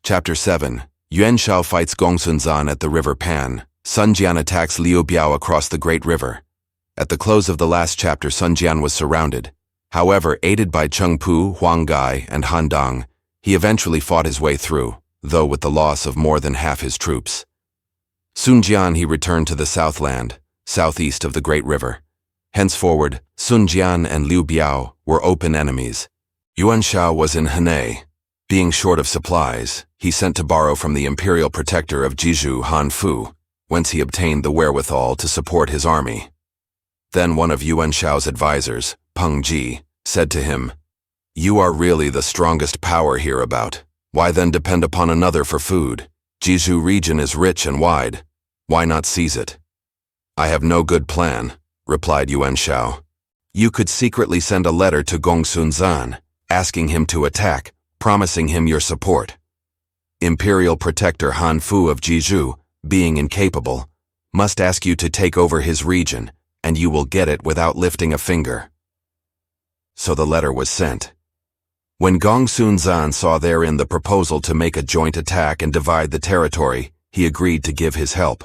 Chapter 7. Yuan Shao fights Gongsun at the River Pan. Sun Jian attacks Liu Bei across the Great River. At the close of the last chapter, Sun Jian was surrounded. However, aided by Cheng Pu, Huang Gai, and Han Dong, he eventually fought his way through, though with the loss of more than half his troops. Sun Jian he returned to the Southland, southeast of the Great River. Henceforward, Sun Jian and Liu Bei were open enemies. Yuan Shao was in Hebei. Being short of supplies, he sent to borrow from the imperial protector of Jizhu, Han Fu, whence he obtained the wherewithal to support his army. Then one of Yuan Shao's advisors, Peng Ji, said to him, "You are really the strongest power hereabout. Why then depend upon another for food? Jizhu region is rich and wide. Why not seize it?" "I have no good plan," replied Yuan Shao. "You could secretly send a letter to Gongsun, asking him to attack, promising him your support. Imperial protector Han Fu of Jizhu, being incapable, must ask you to take over his region, and you will get it without lifting a finger." So the letter was sent. When Gongsun saw therein the proposal to make a joint attack and divide the territory, he agreed to give his help.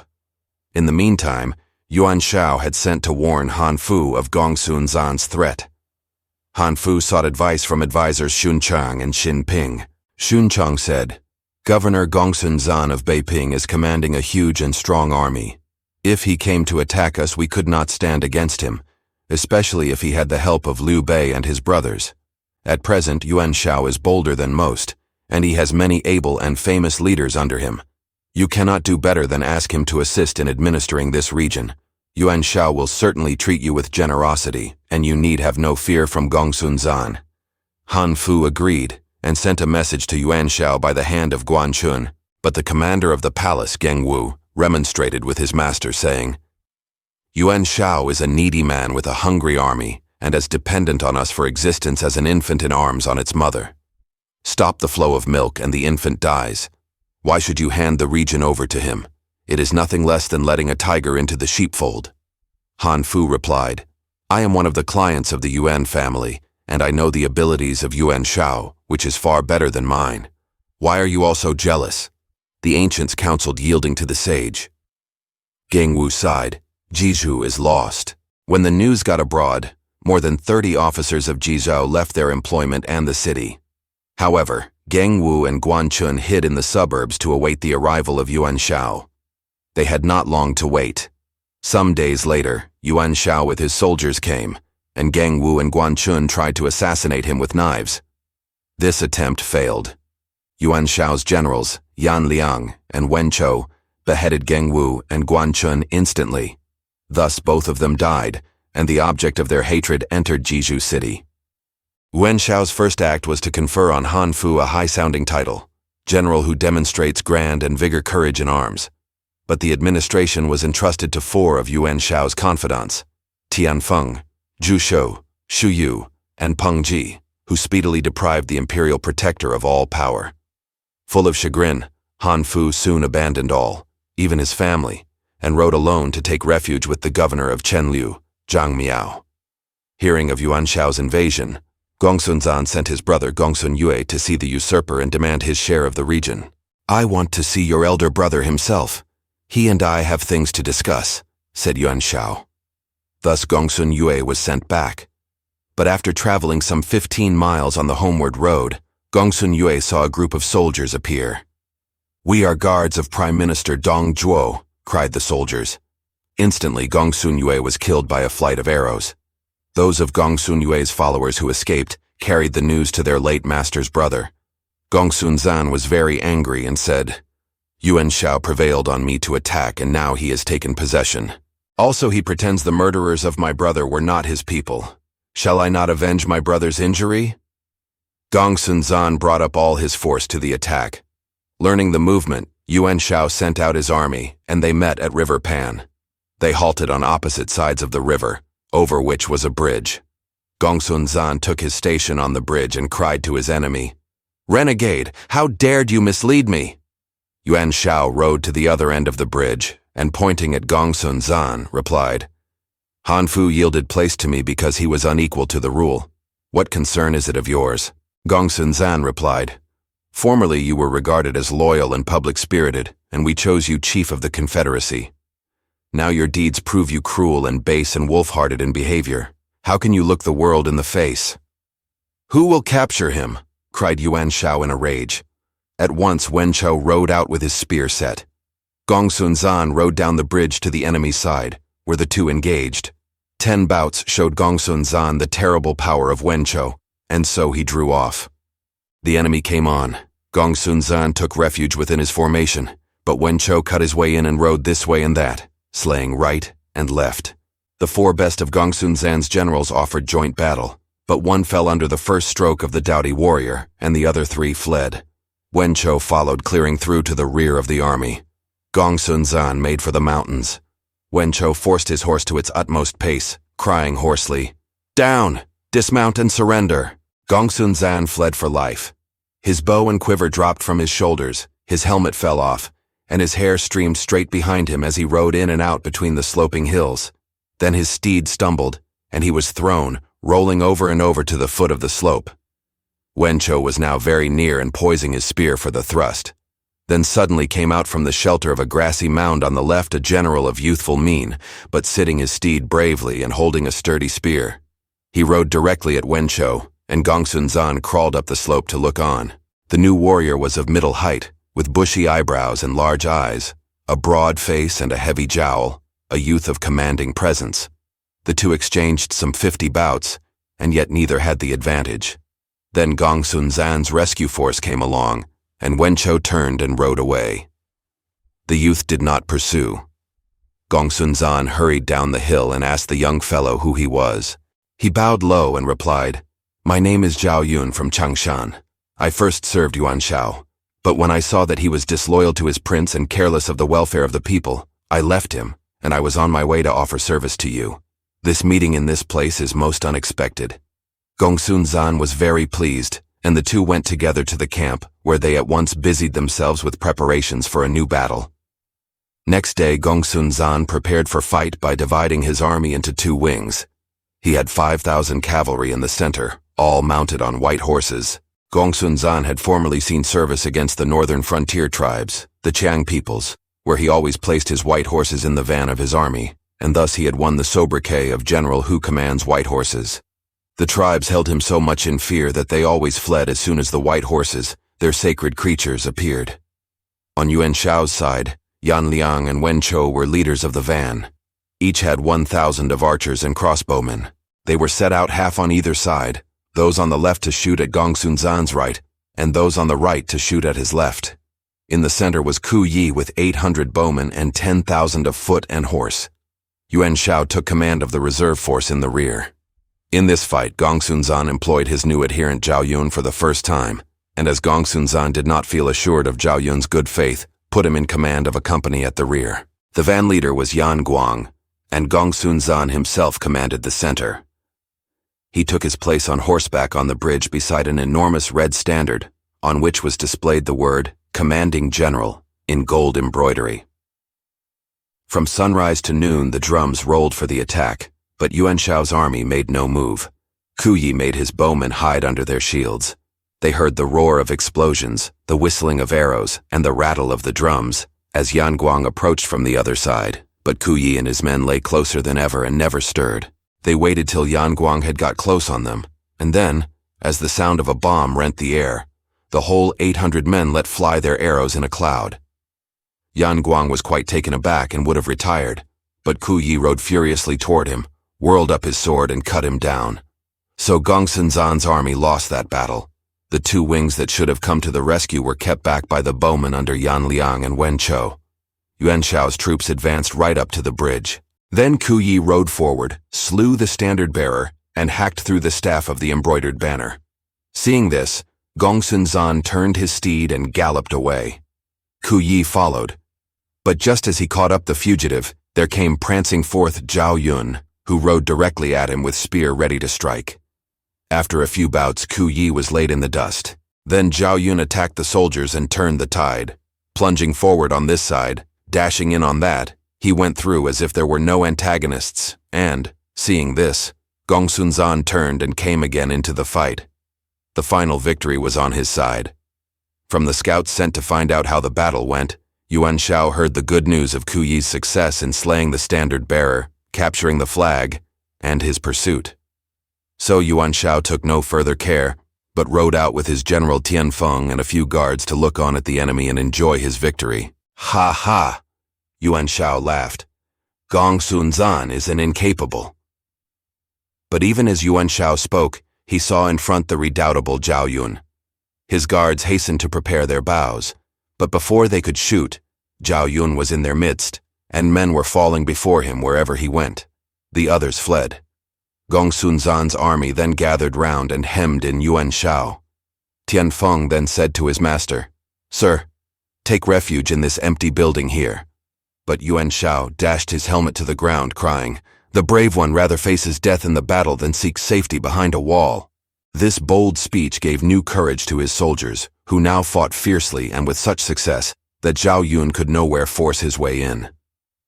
In the meantime, Yuan Shao had sent to warn Han Fu of Gongsun's threat. Han Fu sought advice from advisors Xun Chang and Xin Ping. Xun Chang said, "Governor Gongsun of Beiping is commanding a huge and strong army. If he came to attack us, we could not stand against him, especially if he had the help of Liu Bei and his brothers. At present, Yuan Shao is bolder than most, and he has many able and famous leaders under him. You cannot do better than ask him to assist in administering this region. Yuan Shao will certainly treat you with generosity, and you need have no fear from Gongsun." Han Fu agreed, and sent a message to Yuan Shao by the hand of Guan Yu, but the commander of the palace, Geng Wu, remonstrated with his master, saying, "Yuan Shao is a needy man with a hungry army, and as dependent on us for existence as an infant in arms on its mother. Stop the flow of milk and the infant dies. Why should you hand the region over to him? It is nothing less than letting a tiger into the sheepfold." Han Fu replied, "I am one of the clients of the Yuan family, and I know the abilities of Yuan Shao, which is far better than mine. Why are you all so jealous?" The ancients counseled yielding to the sage. Geng Wu sighed. "Jizhu is lost." When the news got abroad, more than 30 officers of Jizhou left their employment and the city. However, Geng Wu and Guan Yu hid in the suburbs to await the arrival of Yuan Shao. They had not long to wait. Some days later, Yuan Shao with his soldiers came, and Geng Wu and Guan Yu tried to assassinate him with knives. This attempt failed. Yuan Shao's generals, Yan Liang and Wen Chou, beheaded Geng Wu and Guan Yu instantly. Thus both of them died, and the object of their hatred entered Jizhu city. Yuan Shao's first act was to confer on Han Fu a high-sounding title, general who demonstrates grand and vigor courage in arms. But the administration was entrusted to 4 of Yuan Shao's confidants, Tianfeng, Zhu Shou, Shu Yu, and Peng Ji, who speedily deprived the imperial protector of all power. Full of chagrin, Han Fu soon abandoned all, even his family, and rode alone to take refuge with the governor of Chenliu, Zhang Miao. Hearing of Yuan Shao's invasion, Gongsun sent his brother Gongsun Yue to see the usurper and demand his share of the region. "I want to see your elder brother himself. He and I have things to discuss," said Yuan Shao. Thus Gongsun Yue was sent back. But after traveling some 15 miles on the homeward road, Gongsun Yue saw a group of soldiers appear. "We are guards of Prime Minister Dong Zhuo," cried the soldiers. Instantly, Gongsun Yue was killed by a flight of arrows. Those of Gongsun Yue's followers who escaped carried the news to their late master's brother. Gongsun was very angry and said, "Yuan Shao prevailed on me to attack, and now he has taken possession. Also he pretends the murderers of my brother were not his people. Shall I not avenge my brother's injury?" Gongsun brought up all his force to the attack. Learning the movement, Yuan Shao sent out his army, and they met at River Pan. They halted on opposite sides of the river, over which was a bridge. Gongsun took his station on the bridge and cried to his enemy, "Renegade, how dared you mislead me?" Yuan Shao rode to the other end of the bridge, and pointing at Gongsun replied, "Han Fu yielded place to me because he was unequal to the rule. What concern is it of yours?" Gongsun replied, Formerly you were regarded as loyal and public-spirited, and we chose you chief of the Confederacy. Now your deeds prove you cruel and base and wolf-hearted in behavior. How can you look the world in the face?" "Who will capture him?" cried Yuan Shao in a rage. At once Wen Chou rode out with his spear set. Gongsun Zan rode down the bridge to the enemy's side, where the two engaged. 10 bouts showed Gongsun Zan the terrible power of Wen Chou, and so he drew off. The enemy came on. Gongsun Zan took refuge within his formation, but Wen Chou cut his way in and rode this way and that, slaying right and left. The 4 best of Gongsun Zan's generals offered joint battle, but one fell under the first stroke of the doughty warrior, and the other 3 fled. Wen Chou followed, clearing through to the rear of the army. Gongsun Zan made for the mountains. Wen Chou forced his horse to its utmost pace, crying hoarsely, "Down! Dismount and surrender!" Gongsun Zan fled for life. His bow and quiver dropped from his shoulders, his helmet fell off, and his hair streamed straight behind him as he rode in and out between the sloping hills. Then his steed stumbled, and he was thrown, rolling over and over to the foot of the slope. Wen Chou was now very near and poising his spear for the thrust. Then suddenly came out from the shelter of a grassy mound on the left a general of youthful mien, but sitting his steed bravely and holding a sturdy spear. He rode directly at Wen Chou, and Gongsun Zan crawled up the slope to look on. The new warrior was of middle height, with bushy eyebrows and large eyes, a broad face and a heavy jowl, a youth of commanding presence. The two exchanged some 50 bouts, and yet neither had the advantage. Then Gongsun Zan's rescue force came along, and Wen Chou turned and rode away. The youth did not pursue. Gongsun Zan hurried down the hill and asked the young fellow who he was. He bowed low and replied, "My name is Yuan from Changshan. I first served Yuan Shao, but when I saw that he was disloyal to his prince and careless of the welfare of the people, I left him, and I was on my way to offer service to you. This meeting in this place is most unexpected." Gongsun Zan was very pleased, and the two went together to the camp, where they at once busied themselves with preparations for a new battle. Next day, Gongsun Zan prepared for fight by dividing his army into 2 wings. He had 5,000 cavalry in the center, all mounted on white horses. Gongsun Zan had formerly seen service against the northern frontier tribes, the Qiang peoples, where he always placed his white horses in the van of his army, and thus he had won the sobriquet of General who commands white horses. The tribes held him so much in fear that they always fled as soon as the white horses, their sacred creatures, appeared. On Yuan Shao's side, Yan Liang and Wen Chou were leaders of the van. Each had 1,000 of archers and crossbowmen. They were set out half on either side, those on the left to shoot at Gongsun Zan's right, and those on the right to shoot at his left. In the center was Ku Yi with 800 bowmen and 10,000 of foot and horse. Yuan Shao took command of the reserve force in the rear. In this fight, Gongsun Zan employed his new adherent Zhao Yun for the first time, and as Gongsun Zan did not feel assured of Zhao Yun's good faith, put him in command of a company at the rear. The van leader was Yan Guang, and Gongsun Zan himself commanded the center. He took his place on horseback on the bridge beside an enormous red standard, on which was displayed the word, "Commanding General," in gold embroidery. From sunrise to noon the drums rolled for the attack, but Yuan Shao's army made no move. Ku Yi made his bowmen hide under their shields. They heard the roar of explosions, the whistling of arrows, and the rattle of the drums, as Yan Guang approached from the other side, but Ku Yi and his men lay closer than ever and never stirred. They waited till Yan Guang had got close on them, and then, as the sound of a bomb rent the air, the whole 800 men let fly their arrows in a cloud. Yan Guang was quite taken aback and would have retired, but Ku Yi rode furiously toward him, whirled up his sword and cut him down. So Gongsun Zan's army lost that battle. The 2 wings that should have come to the rescue were kept back by the bowmen under Yan Liang and Wen Chou. Yuan Shao's troops advanced right up to the bridge. Then Ku Yi rode forward, slew the standard-bearer, and hacked through the staff of the embroidered banner. Seeing this, Gongsun Zan turned his steed and galloped away. Ku Yi followed. But just as he caught up the fugitive, there came prancing forth Zhao Yun, who rode directly at him with spear ready to strike. After a few bouts, Ku Yi was laid in the dust. Then Zhao Yun attacked the soldiers and turned the tide. Plunging forward on this side, dashing in on that, he went through as if there were no antagonists, and, seeing this, Gongsun Zan turned and came again into the fight. The final victory was on his side. From the scouts sent to find out how the battle went, Yuan Shao heard the good news of Ku Yi's success in slaying the standard-bearer, capturing the flag, and his pursuit. So Yuan Shao took no further care, but rode out with his general Tianfeng and a few guards to look on at the enemy and enjoy his victory. Ha ha! Yuan Shao laughed. Gongsun Zan is an incapable. But even as Yuan Shao spoke, he saw in front the redoubtable Zhao Yun. His guards hastened to prepare their bows, but before they could shoot, Zhao Yun was in their midst, and men were falling before him wherever he went. The others fled. Gongsun Zan's army then gathered round and hemmed in Yuan Shao. Tianfeng then said to his master, "Sir, take refuge in this empty building here." But Yuan Shao dashed his helmet to the ground, crying, "The brave one rather faces death in the battle than seeks safety behind a wall." This bold speech gave new courage to his soldiers, who now fought fiercely and with such success that Zhao Yun could nowhere force his way in.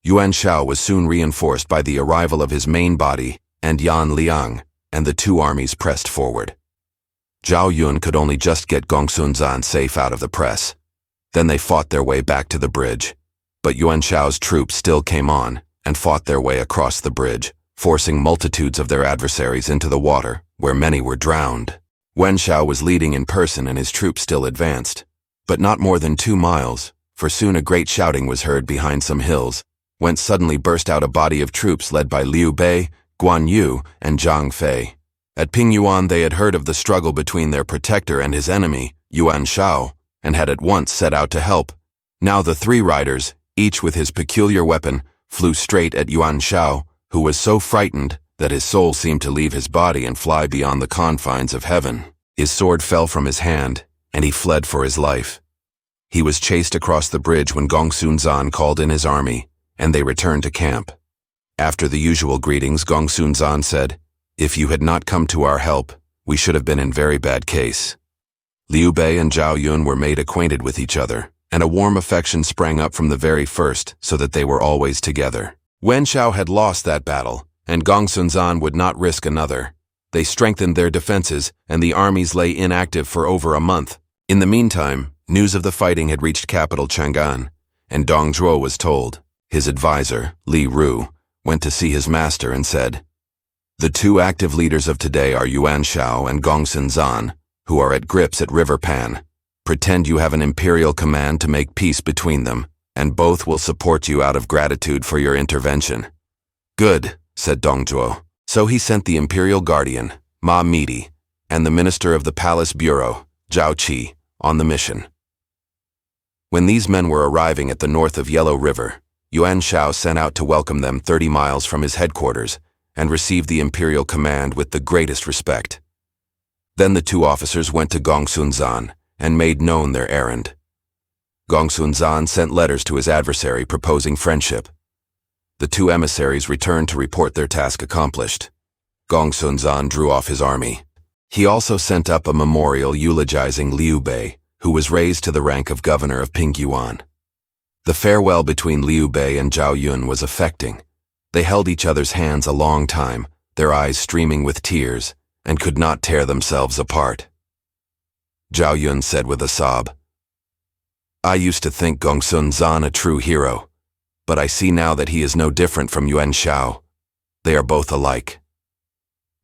Yuan Shao was soon reinforced by the arrival of his main body and Yan Liang, and the two armies pressed forward. Zhao Yun could only just get Gongsun Zan safe out of the press. Then they fought their way back to the bridge. But Yuan Shao's troops still came on and fought their way across the bridge, forcing multitudes of their adversaries into the water, where many were drowned. Yuan Shao was leading in person and his troops still advanced. But not more than 2 miles, for soon a great shouting was heard behind some hills, whence suddenly burst out a body of troops led by Liu Bei, Guan Yu, and Zhang Fei. At Pingyuan they had heard of the struggle between their protector and his enemy, Yuan Shao, and had at once set out to help. Now the 3 riders, each with his peculiar weapon, flew straight at Yuan Shao, who was so frightened that his soul seemed to leave his body and fly beyond the confines of heaven. His sword fell from his hand, and he fled for his life. He was chased across the bridge when Gongsun Zan called in his army, and they returned to camp. After the usual greetings, Gongsun Zan said, "If you had not come to our help, we should have been in very bad case." Liu Bei and Zhao Yun were made acquainted with each other, and a warm affection sprang up from the very first so that they were always together. Yuan Shao had lost that battle, and Gongsun Zan would not risk another. They strengthened their defenses, and the armies lay inactive for over a month. In the meantime, news of the fighting had reached capital Chang'an, and Dong Zhuo was told. His advisor, Li Ru, went to see his master and said, "The 2 active leaders of today are Yuan Shao and Gongsun Zan, who are at grips at River Pan. Pretend you have an imperial command to make peace between them, and both will support you out of gratitude for your intervention." "Good," said Dong Zhuo. So he sent the imperial guardian, Ma Midi, and the minister of the palace bureau, Zhao Qi, on the mission. When these men were arriving at the north of Yellow River, Yuan Shao sent out to welcome them 30 miles from his headquarters and received the imperial command with the greatest respect. Then the 2 officers went to Gongsun Zan and made known their errand. Gongsun Zan sent letters to his adversary proposing friendship. The 2 emissaries returned to report their task accomplished. Gongsun Zan drew off his army. He also sent up a memorial eulogizing Liu Bei, who was raised to the rank of governor of Pingyuan. The farewell between Liu Bei and Zhao Yun was affecting. They held each other's hands a long time, their eyes streaming with tears, and could not tear themselves apart. Zhao Yun said with a sob, "I used to think Gongsun Zan a true hero, but I see now that he is no different from Yuan Shao. They are both alike.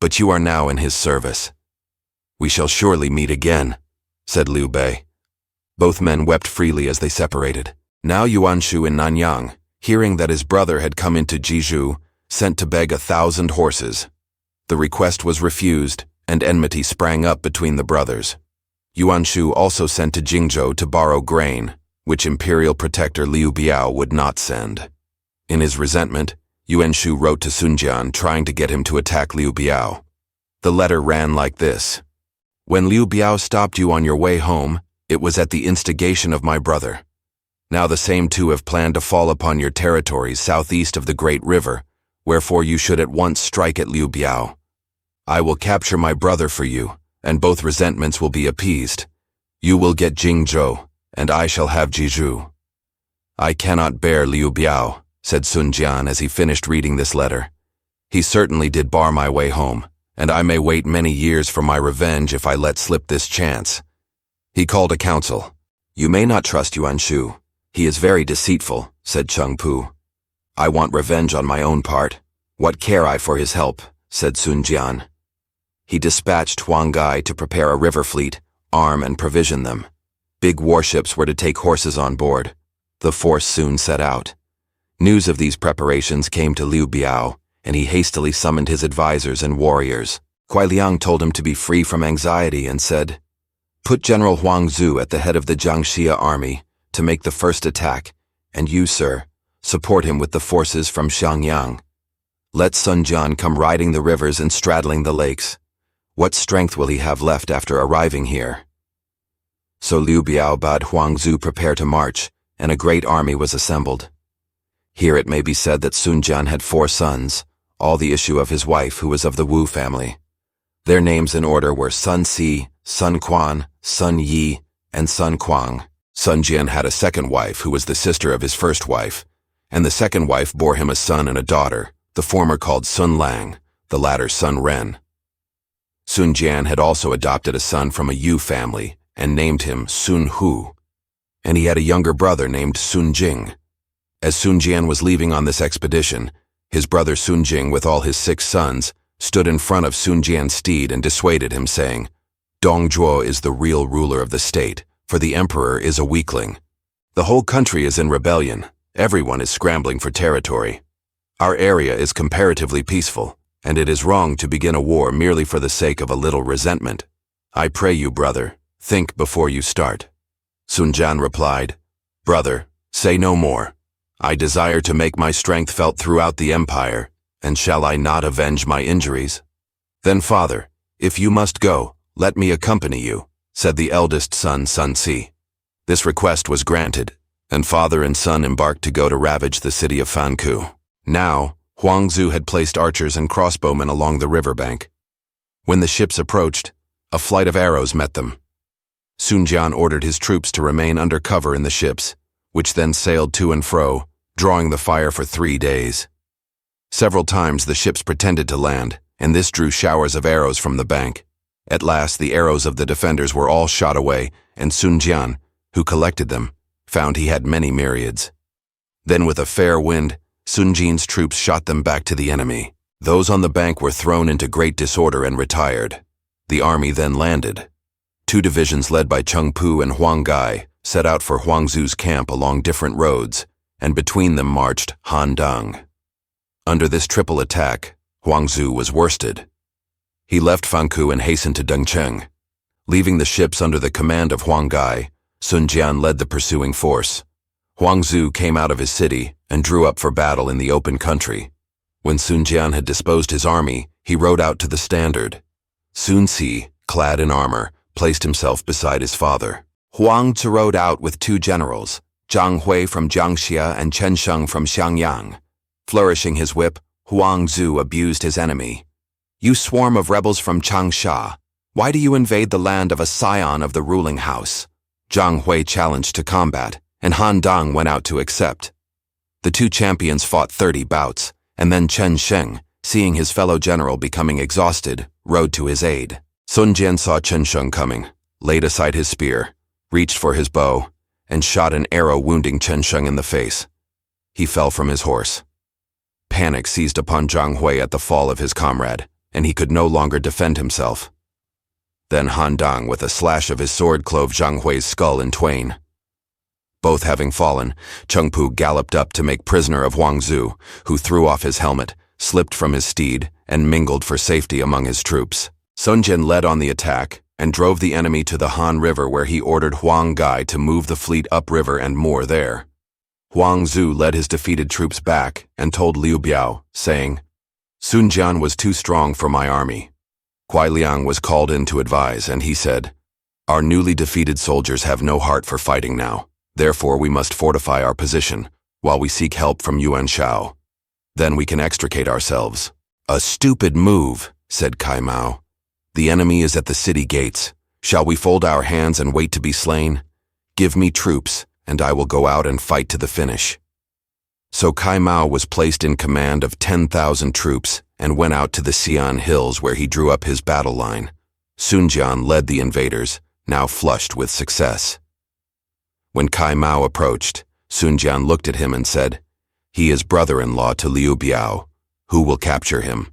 But you are now in his service. We shall surely meet again," said Liu Bei. Both men wept freely as they separated. Now Yuan Shu in Nanyang, hearing that his brother had come into Jizhu, sent to beg 1,000 horses. The request was refused, and enmity sprang up between the brothers. Yuan Shu also sent to Jingzhou to borrow grain, which imperial protector Liu Biao would not send. In his resentment, Yuan Shu wrote to Sun Quan trying to get him to attack Liu Biao. The letter ran like this: "When Liu Biao stopped you on your way home, it was at the instigation of my brother. Now the same 2 have planned to fall upon your territories southeast of the great river, wherefore you should at once strike at Liu Biao. I will capture my brother for you, and both resentments will be appeased. You will get Jingzhou, and I shall have Jizhu." "I cannot bear Liu Biao," said Sun Jian as he finished reading this letter. "He certainly did bar my way home, and I may wait many years for my revenge if I let slip this chance." He called a council. You may not trust Yuan Shu. He is very deceitful, said Cheng Pu. I want revenge on my own part. What care I for his help, said Sun Jian. He dispatched Huang Gai to prepare a river fleet, arm and provision them. Big warships were to take horses on board. The force soon set out. News of these preparations came to Liu Biao, and he hastily summoned his advisors and warriors. Guan Liang told him to be free from anxiety and said, Put General Huang Zu at the head of the Jiangxia army to make the first attack, and you, sir, support him with the forces from Xiangyang. Let Sun Jian come riding the rivers and straddling the lakes. What strength will he have left after arriving here? So Liu Biao bade Huang Zu prepare to march, and a great army was assembled. Here it may be said that Sun Jian had 4 sons, all the issue of his wife, who was of the Wu family. Their names in order were Sun Si, Sun Quan, Sun Yi, and Sun Quang. Sun Jian had a second wife, who was the sister of his first wife, and the second wife bore him a son and a daughter, the former called Sun Lang, the latter Sun Ren. Sun Jian had also adopted a son from a Yu family and named him Sun Hu, and he had a younger brother named Sun Jing. As Sun Jian was leaving on this expedition, his brother Sun Jing with all his 6 sons stood in front of Sun Jian's steed and dissuaded him, saying, Dong Zhuo is the real ruler of the state, for the emperor is a weakling. The whole country is in rebellion. Everyone is scrambling for territory. Our area is comparatively peaceful, and it is wrong to begin a war merely for the sake of a little resentment. I pray you, brother, think before you start. Sun Jian replied, Brother, say no more. I desire to make my strength felt throughout the empire, and shall I not avenge my injuries? Then, father, if you must go, let me accompany you, said the eldest son Sun Si. This request was granted, and father and son embarked to go to ravage the city of Fanku. Now, Huang Zu had placed archers and crossbowmen along the riverbank. When the ships approached, a flight of arrows met them. Sun Jian ordered his troops to remain under cover in the ships, which then sailed to and fro, drawing the fire for 3 days. Several times the ships pretended to land, and this drew showers of arrows from the bank. At last the arrows of the defenders were all shot away, and Sun Jian, who collected them, found he had many myriads. Then with a fair wind, Sun Jian's troops shot them back to the enemy. Those on the bank were thrown into great disorder and retired. The army then landed. 2 divisions led by Cheng Pu and Huang Gai set out for Huang Zu's camp along different roads, and between them marched Han Dang. Under this triple attack, Huang Zu was worsted. He left Fanku and hastened to Dengcheng. Leaving the ships under the command of Huang Gai, Sun Jian led the pursuing force. Huang Zu came out of his city and drew up for battle in the open country. When Sun Jian had disposed his army, he rode out to the standard. Sun Si, clad in armor, placed himself beside his father. Huang Zu rode out with 2 generals, Zhang Hui from Jiangxia and Chen Sheng from Xiangyang. Flourishing his whip, Huang Zu abused his enemy. You swarm of rebels from Changsha, why do you invade the land of a scion of the ruling house? Zhang Hui challenged to combat, and Han Dang went out to accept. The 2 champions fought 30 bouts, and then Chen Sheng, seeing his fellow general becoming exhausted, rode to his aid. Sun Jian saw Chen Sheng coming, laid aside his spear, reached for his bow, and shot an arrow wounding Chen Sheng in the face. He fell from his horse. Panic seized upon Zhang Hui at the fall of his comrade, and he could no longer defend himself. Then Han Dang with a slash of his sword clove Zhang Hui's skull in twain. Both having fallen, Cheng Pu galloped up to make prisoner of Huang Zu, who threw off his helmet, slipped from his steed, and mingled for safety among his troops. Sun Jian led on the attack and drove the enemy to the Han River, where he ordered Huang Gai to move the fleet upriver and moor there. Huang Zu led his defeated troops back and told Liu Biao, saying, Sun Jian was too strong for my army. Guan Liang was called in to advise, and he said, Our newly defeated soldiers have no heart for fighting now. Therefore we must fortify our position, while we seek help from Yuan Shao. Then we can extricate ourselves. A stupid move, said Kai Mao. The enemy is at the city gates. Shall we fold our hands and wait to be slain? Give me troops, and I will go out and fight to the finish. So Kai Mao was placed in command of 10,000 troops and went out to the Xi'an Hills, where he drew up his battle line. Sun Jian led the invaders, now flushed with success. When Kai Mao approached, Sun Jian looked at him and said, "He is brother-in-law to Liu Biao. Who will capture him?"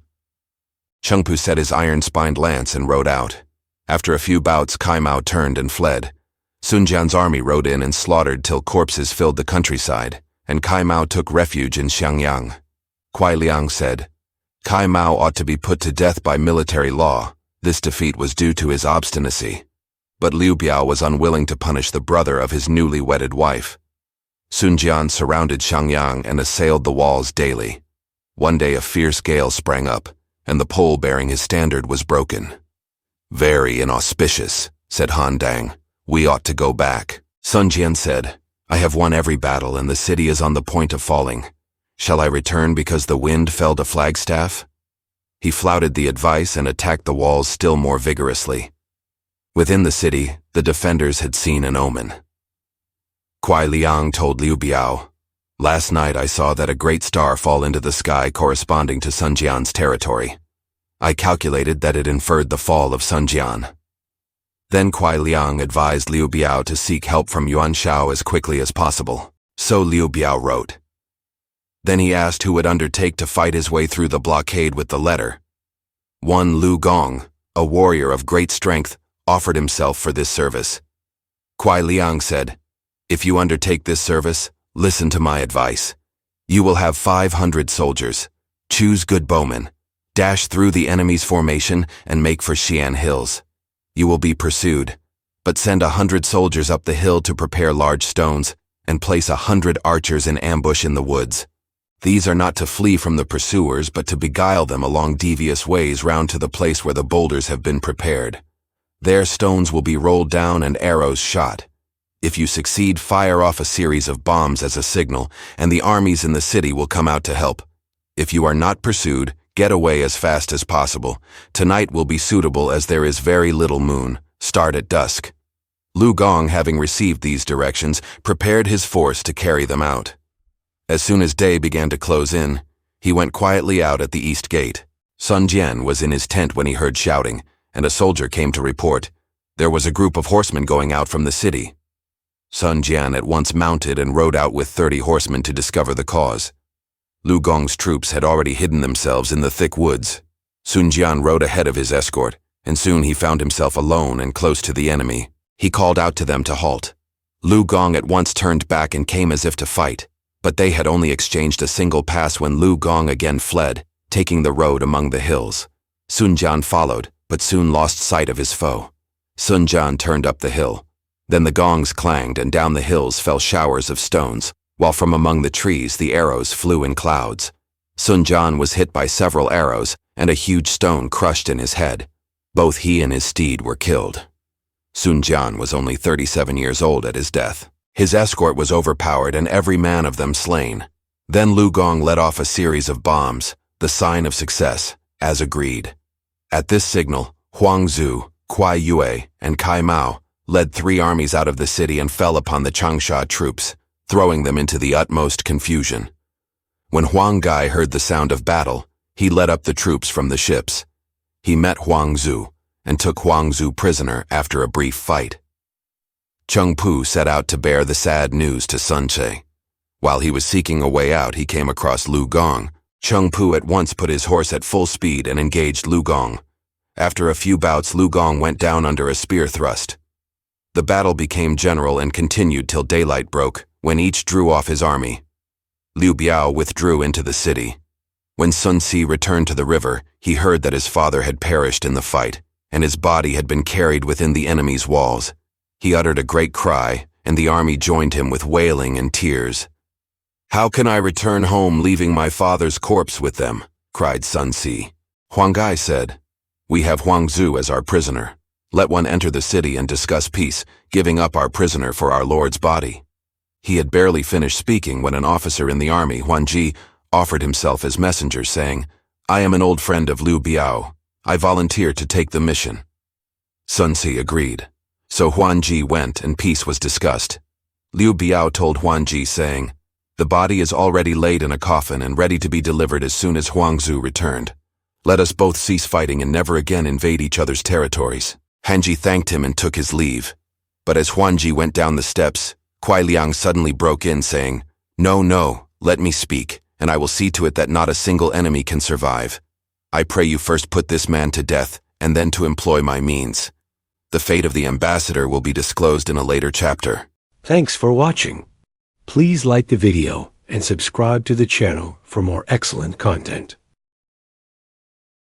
Cheng Pu set his iron-spined lance and rode out. After a few bouts, Kai Mao turned and fled. Sun Jian's army rode in and slaughtered till corpses filled the countryside, and Kai Mao took refuge in Xiangyang. Guan Liang said, "Kai Mao ought to be put to death by military law. This defeat was due to his obstinacy." But Liu Biao was unwilling to punish the brother of his newly wedded wife. Sun Jian surrounded Xiangyang and assailed the walls daily. One day a fierce gale sprang up, and the pole bearing his standard was broken. "Very inauspicious," said Han Dang. "We ought to go back." Sun Jian said, "I have won every battle and the city is on the point of falling. Shall I return because the wind felled a flagstaff?" He flouted the advice and attacked the walls still more vigorously. Within the city, the defenders had seen an omen. Guan Liang told Liu Biao, "Last night I saw that a great star fall into the sky corresponding to Sun Jian's territory. I calculated that it inferred the fall of Sun Jian." Then Guan Liang advised Liu Biao to seek help from Yuan Shao as quickly as possible. So Liu Biao wrote. Then he asked who would undertake to fight his way through the blockade with the letter. One Lu Gong, a warrior of great strength, offered himself for this service. Guan Liang said, "If you undertake this service, listen to my advice. You will have 500 soldiers. Choose good bowmen. Dash through the enemy's formation and make for Xian Hills. You will be pursued, but send 100 soldiers up the hill to prepare large stones and place 100 archers in ambush in the woods. These are not to flee from the pursuers, but to beguile them along devious ways round to the place where the boulders have been prepared. There stones will be rolled down and arrows shot. If you succeed, fire off a series of bombs as a signal, and the armies in the city will come out to help. If you are not pursued, get away as fast as possible. Tonight will be suitable as there is very little moon. Start at dusk." Lu Gong, having received these directions, prepared his force to carry them out. As soon as day began to close in, he went quietly out at the east gate. Sun Jian was in his tent when he heard shouting, and a soldier came to report. There was a group of horsemen going out from the city. Sun Jian at once mounted and rode out with 30 horsemen to discover the cause. Lu Gong's troops had already hidden themselves in the thick woods. Sun Jian rode ahead of his escort, and soon he found himself alone and close to the enemy. He called out to them to halt. Lu Gong at once turned back and came as if to fight, but they had only exchanged a single pass when Lu Gong again fled, taking the road among the hills. Sun Jian followed, but soon lost sight of his foe. Sun Jian turned up the hill. Then the gongs clanged, and down the hills fell showers of stones, while from among the trees the arrows flew in clouds. Sun Jian was hit by several arrows, and a huge stone crushed in his head. Both he and his steed were killed. Sun Jian was only 37 years old at his death. His escort was overpowered and every man of them slain. Then Lu Gong let off a series of bombs, the sign of success, as agreed. At this signal, Huang Zu, Kuai Yue, and Kai Mao led 3 armies out of the city and fell upon the Changsha troops, throwing them into the utmost confusion. When Huang Gai heard the sound of battle, he led up the troops from the ships. He met Huang Zu and took Huang Zu prisoner after a brief fight. Cheng Pu set out to bear the sad news to Sun Ce. While he was seeking a way out, he came across Lu Gong. Cheng Pu at once put his horse at full speed and engaged Lu Gong. After a few bouts, Lu Gong went down under a spear thrust. The battle became general and continued till daylight broke, when each drew off his army. Liu Biao withdrew into the city. When Sun Ce returned to the river, he heard that his father had perished in the fight, and his body had been carried within the enemy's walls. He uttered a great cry, and the army joined him with wailing and tears. "How can I return home leaving my father's corpse with them?" cried Sun Ce. Huang Gai said, "We have Huang Zu as our prisoner. Let one enter the city and discuss peace, giving up our prisoner for our Lord's body." He had barely finished speaking when an officer in the army, Huan Ji, offered himself as messenger, saying, "I am an old friend of Liu Biao. I volunteer to take the mission." Sun Ce agreed. So Huan Ji went and peace was discussed. Liu Biao told Huan Ji, saying, "The body is already laid in a coffin and ready to be delivered as soon as Huang Zu returned. Let us both cease fighting and never again invade each other's territories." Han Ji thanked him and took his leave. But as Huan Ji went down the steps, Kuai Liang suddenly broke in, saying, "No, no, let me speak, and I will see to it that not a single enemy can survive. I pray you first put this man to death, and then to employ my means. The fate of the ambassador will be disclosed in a later chapter." Thanks for watching. Please like the video and subscribe to the channel for more excellent content.